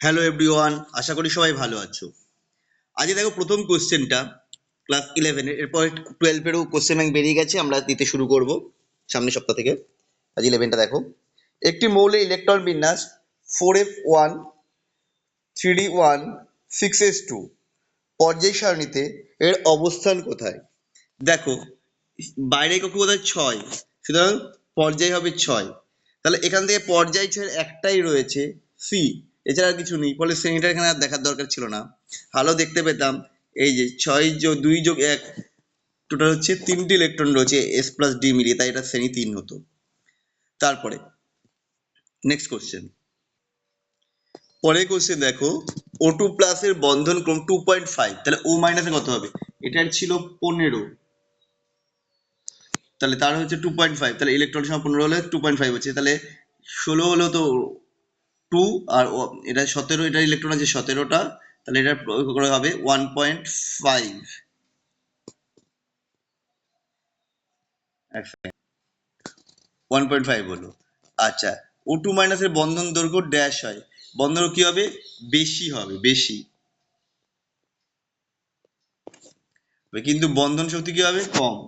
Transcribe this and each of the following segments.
Hello everyone, আশা করি সবাই ভালো আছো। আজকে দেখো প্রথম কোশ্চেনটা ক্লাস 11-এর, এরপর 12-এরও কোশ্চেন ব্যাংক বেরিয়ে গেছে, আমরা দিতে শুরু করব সামনের সপ্তাহ থেকে। আজ 11টা দেখো। একটি মৌলের ইলেকট্রন বিন্যাস 4f1 3d1 6s2 পর্যায় সারণীতে এর অবস্থান কোথায়? দেখো, বাইরে কক্ষ কোথায় 6, সুতরাং পর্যায় হবে 6। তাহলে এখান থেকে পর্যায় ছেড়ে একটাই রয়েছে সি, এছাড়া আর কিছু নেই, ফলে শ্রেণীটা এখানে আর দেখার দরকার ছিল না। ভালো দেখতে পেতাম এই যে 6+2+1 টোটাল হচ্ছে 3টি ইলেকট্রন রয়েছে এস প্লাস ডি মিলিয়ে, তাই এটা শ্রেণী 3 হতো। তারপরে নেক্সট কোশ্চেন, পরের কোশ্চেন দেখো, O2 প্লাসের বন্ধন ক্রম 2.5, তাহলে ও মাইনাসে কত হবে? এটার ছিল 15, তাহলে তার হচ্ছে 2.5, তাহলে ইলেকট্রন সংখ্যা 15 হলে 2.5 হচ্ছে, তাহলে 16 হলো তো 2, আর এটা 17, এটা ইলেকট্রন আছে 17টা, তাহলে এটা করে হবে 1.5। 1.5 হলো। আচ্ছা, O2 মাইনাসের বন্ধন দৈর্ঘ্য ড্যাশ হয়, বন্ধন কি হবে? বেশি হবে, বেশি। কিন্তু বন্ধন শক্তি কি হবে? কম।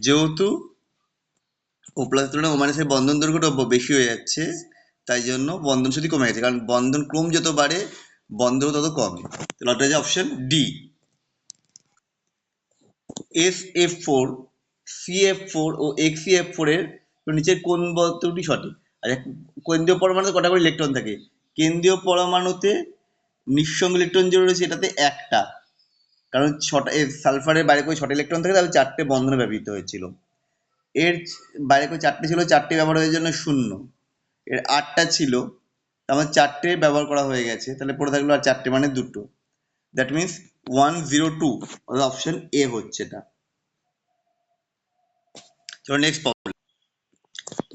যেহেতু ও প্লাস তুলনায় ও মাইনাসের বন্ধন দৈর্ঘ্যটা বেশি হয়ে যাচ্ছে, তাই জন্য বন্ধন শক্তি কমে গেছে, কারণ বন্ধন ক্রম যত বাড়ে বন্ধন তত কমে। তাহলে ওটা হচ্ছে অপশন ডি। SF4, CF4 ও XCF4 এর নিচের কোন বস্তুটি সঠিক? আচ্ছা, কেন্দ্রীয় পরমাণুতে কটা করে ইলেকট্রন থাকে? কেন্দ্রীয় পরমাণুতে নিঃসঙ্গ ইলেকট্রন যে রয়েছে এটাতে একটা, কারণ ছটা সালফারের বাইরে করে 6টা ইলেকট্রন থাকে, তাহলে 4টে বন্ধনে ব্যবহৃত হয়েছিল। এর বাইরে করে 4টে ছিল, 4টে ব্যবহার হওয়ার জন্য 0। এর 8টা ছিল, আমার 4টে ব্যবহার করা হয়ে গেছে, তাহলে পড়ে থাকলো আর 4টে, মানে দুটো। দ্যাট মিনস 102, অপশন এ হচ্ছে এটা। চলো নেক্সট প্রবলেম।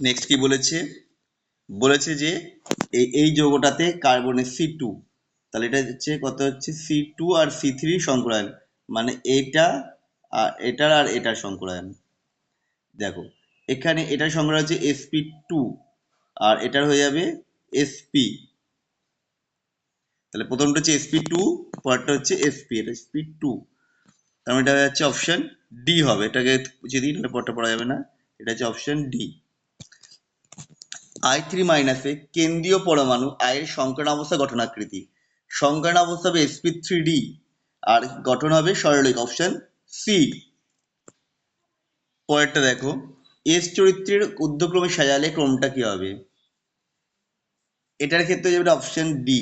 নেক্সট কি বলেছে? বলেছে যে এই যৌগটাতে কার্বনের C2, তাহলে এটা হচ্ছে কত হচ্ছে C2 আর C3 সংকরায়ন, মানে এটা আর এটার সংকরায়ন। দেখো এখানে এটার সংকরায়ন হচ্ছে sp2, আর এটার হয়ে যাবে sp। তাহলে প্রথমটা হচ্ছে sp2, পরেরটা হচ্ছে sp, এটা sp2, তার মানে এটা হচ্ছে অপশন ডি হবে। এটাকে বুঝিয়ে দিই, নাহলে পরটা পড়া যাবে না। এটা হচ্ছে অপশন ডি। I3 মাইনাসে কেন্দ্রীয় পরমাণু I এর সংকরণ অবস্থা গঠনাকৃতি। সংকরণ অবস্থা হবে sp3d, আর গঠন হবে সরলরেখ, অপশন সি। পরেরটা দেখো, এস চরিত্রের ঊর্ধ্বক্রমে সাজালে ক্রমটা কি হবে? এটার ক্ষেত্রে যাবে অপশন ডি,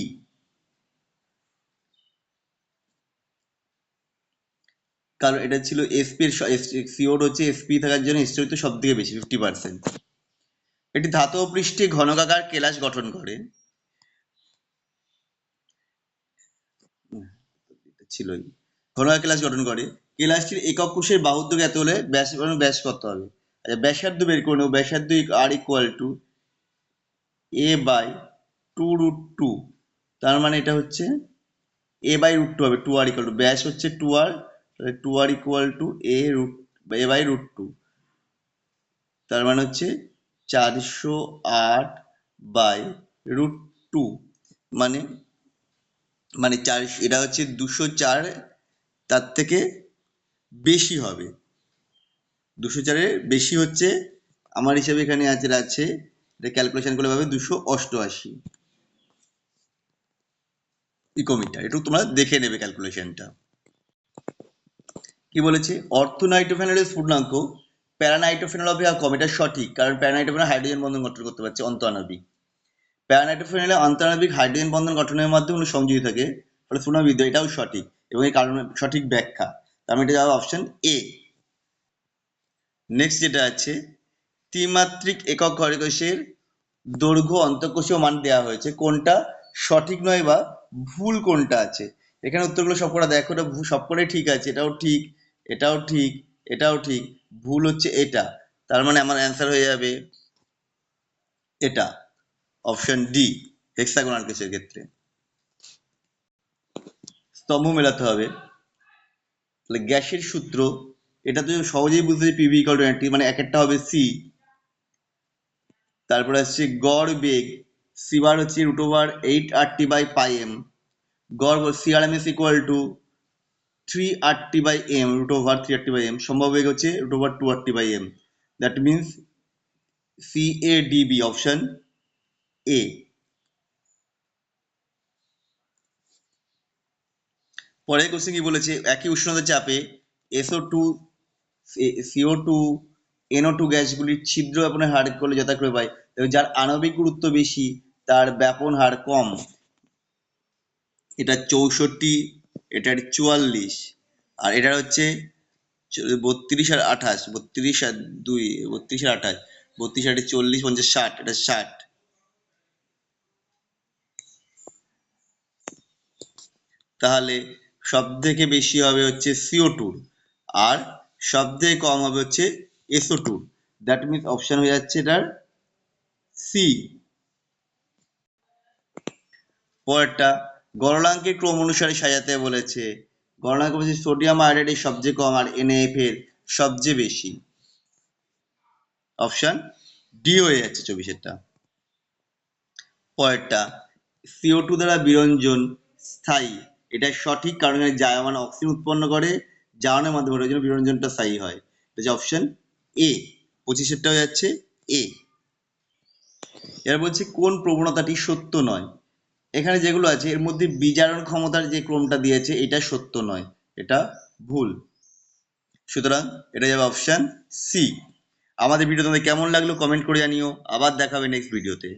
কারণ এটা ছিল এসপি এর সিওর হচ্ছে এসপি থাকার জন্য এস চরিত্র সব থেকে বেশি 50%। এটি ধাতব পৃষ্ঠে ঘনকাকার কেলাস গঠন করে। ছিলই, ঘনকাকার কেলাস গঠন করে। কেলাসটির একক কোষের বাহুত্বক এত হলে ব্যাস কত হবে? আচ্ছা, ব্যাসার্ধ বের করে নেবো। ব্যাসার্ধ আর ইকুয়াল টু a/2√2, তার মানে এটা হচ্ছে a/√2 হবে। 2r ইকুয়াল টু ব্যাস হচ্ছে 2r, তাহলে 2r ইকুয়াল টু a/√2, তার মানে হচ্ছে 408/√2, মানে মানে 4, এটা হচ্ছে 204, তার থেকে বেশি হবে। 204-এর বেশি হচ্ছে, আমার হিসাবে এখানে আছে, এটা ক্যালকুলেশন করলে পাবে 288 ইকোমিটার। একটু তোমরা দেখে নেবে ক্যালকুলেশনটা। কি বলেছে? অর্থোনাইট্রোফেনলের স্ফুটনাঙ্ক প্যারানাইট্রোফেনল অপেক্ষা কম, এটা সঠিক, কারণ প্যারানাইট্রোফেনল হাইড্রোজেন বন্ধন গঠন করতে পারছে অন্তঃআণবিক। প্যারানাইট্রোফেনলে আন্তঃআণবিক হাইড্রোজেন বন্ধন গঠনের মাধ্যমে সংযোজিত থাকে, ফলে স্ফুটনাঙ্ক, এটাও সঠিক এবং এই কারণে সঠিক ব্যাখ্যা। তার মানে এটা যাবে অপশন এ। নেক্সট যেটা আছে, ত্রিমাত্রিক একক ঘনকোষের দৈর্ঘ্য অন্তঃকোষীয় মান দেওয়া হয়েছে, কোনটা সঠিক নয় বা ভুল কোনটা আছে? এখানে উত্তরগুলো সবকটা দেখো, এটা সবকটাই ঠিক আছে, এটাও ঠিক, এটাও ঠিক, এটাও ঠিক, ভুল হচ্ছে এটা। তার মানে আমার অ্যান্সার হয়ে যাবে এটা, অপশন ডি, হেক্সাগোনাল কেসের ক্ষেত্রে। স্তম্ভ মেলাতে হবে। তাহলে গ্যাসের সূত্র, এটা তো সহজেই বুঝতে পারি, পিভি ইকুয়াল টু এনটি, মানে এক একটা হবে সি। তারপরে আসছে গড় বেগ সি বার হচ্ছে √8 RT/πm, গড় CRMS equal to 3 RT/m, √3 RT/m, সম্ভাব্য বেগ হচ্ছে √2 RT/m, that means CADB, option A. পরের কোশ্চেন কি বলেছে, একই উষ্ণতা চাপে SO2, CO2, NO2 গ্যাসগুলির ছিদ্র ব্যাপনের হার করলে যথাক্রমে পাই, যার আণবিক গুরুত্ব বেশি তার ব্যাপন হার কম। এটা 64, এটার 44, আর এটার হচ্ছে 32 আর 28, 32 আর 2, 32 আর 28, 32 আর 40, 50, 60, এটা 60। তাহলে সব থেকে বেশি হবে হচ্ছে CO2 আর সব থেকে কম হবে হচ্ছে SO2, দ্যাট মিনস অপশন হয়ে যাচ্ছে এটার সি। পরেরটা, গলনাঙ্কের ক্রম অনুসারে সাজাতে বলেছে। গলনাঙ্ক বলছে সোডিয়াম আয়োডাইড সবচেয়ে কম আর NaF এর সবচেয়ে বেশি, অপশন ডি হয়ে যাচ্ছে 24-এরটা। পরেরটা, CO2 দ্বারা বিরঞ্জন স্থায়ী, এটা সঠিক, কারণ এর জায়মান অক্সিজেন উৎপন্ন করে, জারণের মাধ্যমে ওই জন্য বিরঞ্জনটা স্থায়ী হয়, এটা হচ্ছে অপশন এ। 25-এরটা হয়ে যাচ্ছে এ। এবার বলছে কোন প্রবণতাটি সত্য নয়। এখানে যেগুলো আছে এর মধ্যে বিজারণ ক্ষমতার যে ক্রমটা দিয়েছে এটা সত্য নয়, এটা ভুল, সুতরাং এটা যাবে অপশন সি। আমাদের ভিডিও তোমাদের কেমন লাগলো কমেন্ট করে জানিও, আবার দেখা হবে নেক্সট ভিডিওতে।